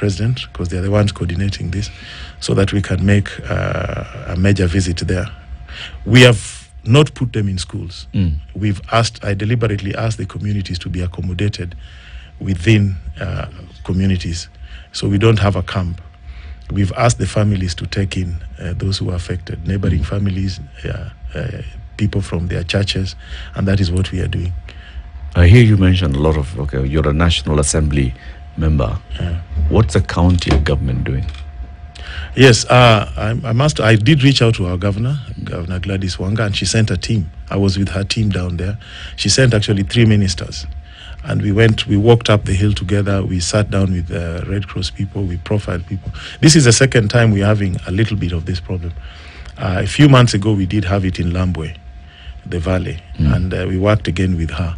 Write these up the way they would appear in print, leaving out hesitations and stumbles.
president, because they're the ones coordinating this, so that we can make a major visit there. We have not put them in schools. I deliberately asked the communities to be accommodated within communities, so we don't have a camp. We've asked the families to take in those who are affected, neighboring families, people from their churches, and that is what we are doing. I hear you mention a lot of, you're a National Assembly member. What's the county government doing? Yes, I did reach out to our Governor Gladys Wanga, and she sent a team. I was with her team down there. She sent actually 3 ministers. And we walked up the hill together. We sat down with the Red Cross people. We profiled people. This is the second time we're having a little bit of this problem. A few months ago, we did have it in Lambwe, the valley, and we worked again with her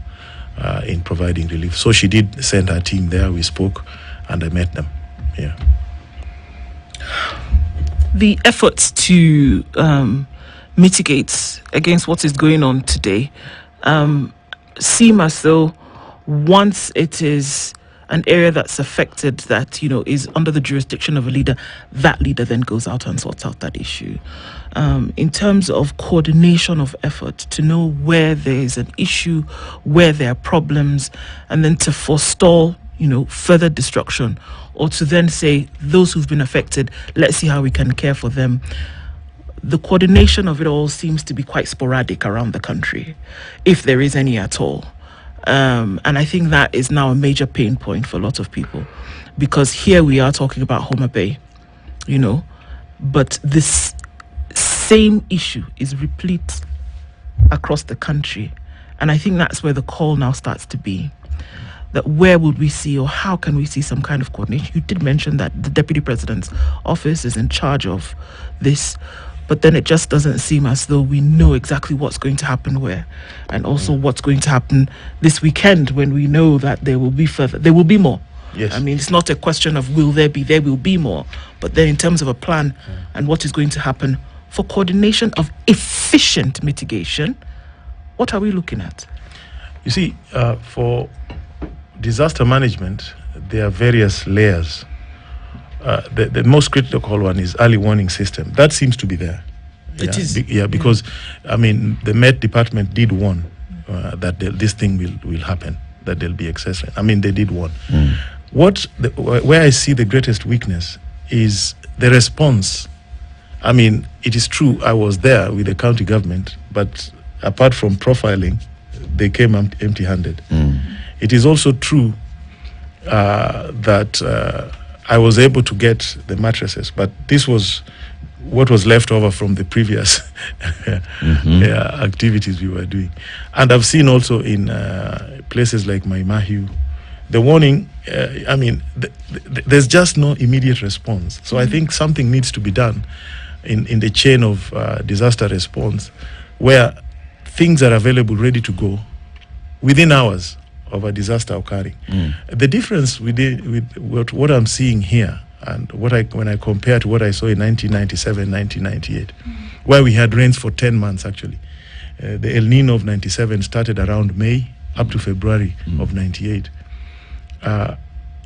in providing relief. So she did send her team there. We spoke, and I met them. Yeah. The efforts to mitigate against what is going on today seem as though once it is an area that's affected, that is under the jurisdiction of a leader, that leader then goes out and sorts out that issue. In terms of coordination of effort, to know where there is an issue, where there are problems, and then to forestall further destruction, or to then say, those who've been affected, let's see how we can care for them. The coordination of it all seems to be quite sporadic around the country, if there is any at all. And I think that is now a major pain point for a lot of people, because here we are talking about Homa Bay, but this same issue is replete across the country. And I think that's where the call now starts to be, that where would we see, or how can we see some kind of coordination? You did mention that the Deputy President's office is in charge of this, but then it just doesn't seem as though we know exactly what's going to happen where, and also what's going to happen this weekend, when we know that there will be more. Yes. I mean, it's not a question of will there will be more, but then in terms of a plan and what is going to happen for coordination of efficient mitigation, what are we looking at? You see, for disaster management, there are various layers. The most critical one is early warning system. That seems to be there. It is. Because, the Met Department did warn that this thing will happen, that there'll be excess. They did warn. Where I see the greatest weakness is the response. It is true, I was there with the county government, but apart from profiling, they came empty-handed. It is also true that I was able to get the mattresses, but this was what was left over from the previous activities we were doing. And I've seen also in places like Maimahiu, the warning, there's just no immediate response. So I think something needs to be done in the chain of disaster response, where things are available, ready to go, within hours of a disaster occurring. The difference with what I'm seeing here, and when I compare to what I saw in 1997, 1998, where we had rains for 10 months actually. The El Nino of 97 started around May up to February of 98.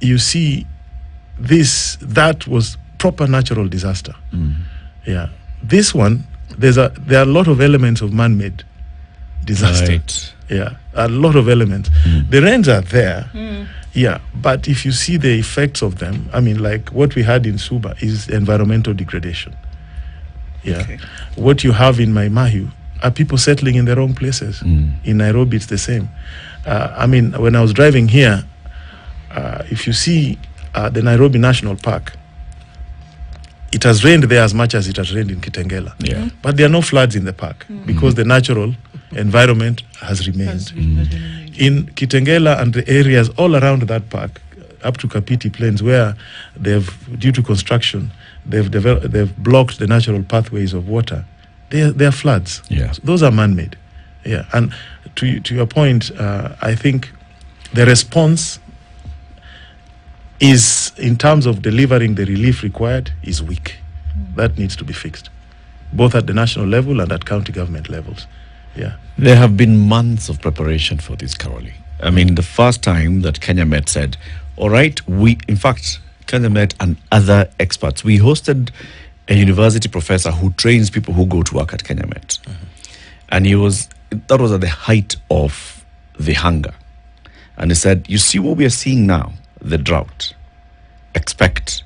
You see, that was proper natural disaster. Yeah, this one, there are a lot of elements of man-made disaster. Right. Yeah, a lot of elements. The rains are there. Yeah, but if you see the effects of them, like what we had in Suba is environmental degradation. Yeah, okay. What you have in Maimahiu are people settling in the wrong places. In Nairobi, it's the same. When I was driving here, if you see the Nairobi National Park, it has rained there as much as it has rained in Kitengela. Yeah. But there are no floods in the park because the natural environment has remained. In Kitengela and the areas all around that park, up to Kapiti Plains, where due to construction, they've blocked the natural pathways of water. They are floods. Yeah. So those are man-made. Yeah. And to your point, I think the response is, in terms of delivering the relief required, is weak. That needs to be fixed, both at the national level and at county government levels. Yeah. There have been months of preparation for this, Caroli. The first time that Kenya Met said, all right, in fact, Kenyamet and other experts. We hosted a university professor who trains people who go to work at Kenyamet. And that was at the height of the hunger. And he said, you see what we are seeing now, the drought. Expect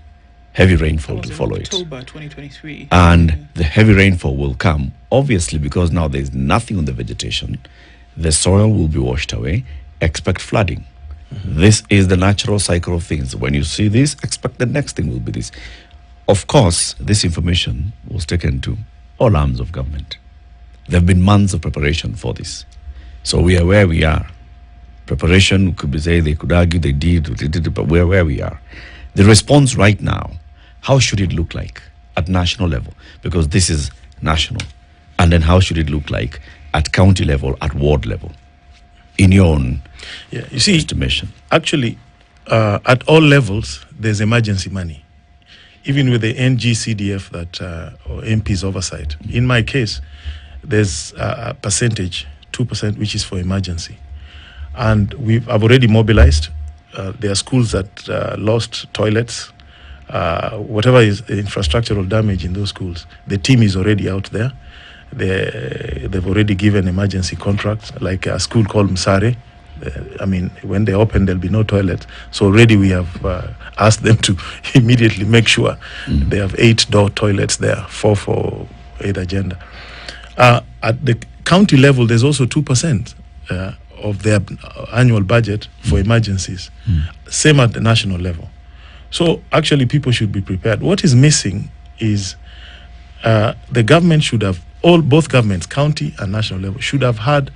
heavy rainfall to follow October 2023. And the heavy rainfall will come, obviously, because now there's nothing on the vegetation. The soil will be washed away. Expect flooding. This is the natural cycle of things. When you see this, expect the next thing will be this. Of course, this information was taken to all arms of government. There have been months of preparation for this. So we are where we are. Preparation could be say they could argue they did, but we're where we are. The response right now, how should it look like at national level? Because this is national. And then how should it look like at county level, at ward level? In your own estimation. Actually, at all levels, there's emergency money. Even with the NGCDF that or MP's oversight. In my case, there's a percentage, 2%, which is for emergency. And I've already mobilized. There are schools that lost toilets, whatever is infrastructural damage in those schools. The team is already out there. They've already given emergency contracts, like a school called Msare. When they open, there'll be no toilets. So already we have asked them to immediately make sure they have 8 door toilets there, 4 for either gender. At the county level, there's also 2% of their annual budget for emergencies. Same at the national level. So actually, people should be prepared. What is missing is the government should have, both governments, county and national level, should have had,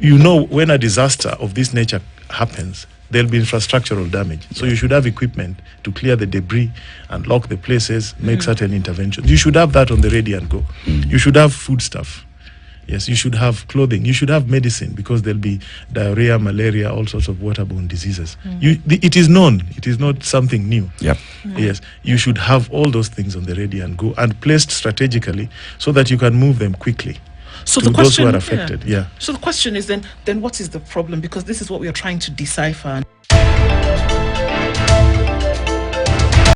when a disaster of this nature happens, there'll be infrastructural damage. So you should have equipment to clear the debris and lock the places, make certain interventions. You should have that on the ready and go. You should have food stuff. Yes, you should have clothing. You should have medicine, because there'll be diarrhea, malaria, all sorts of waterborne diseases. It is known. It is not something new. Yep. Yes, you should have all those things on the ready and go, and placed strategically so that you can move them quickly. So to the question, those who are affected. Yeah. So the question is then what is the problem? Because this is what we are trying to decipher.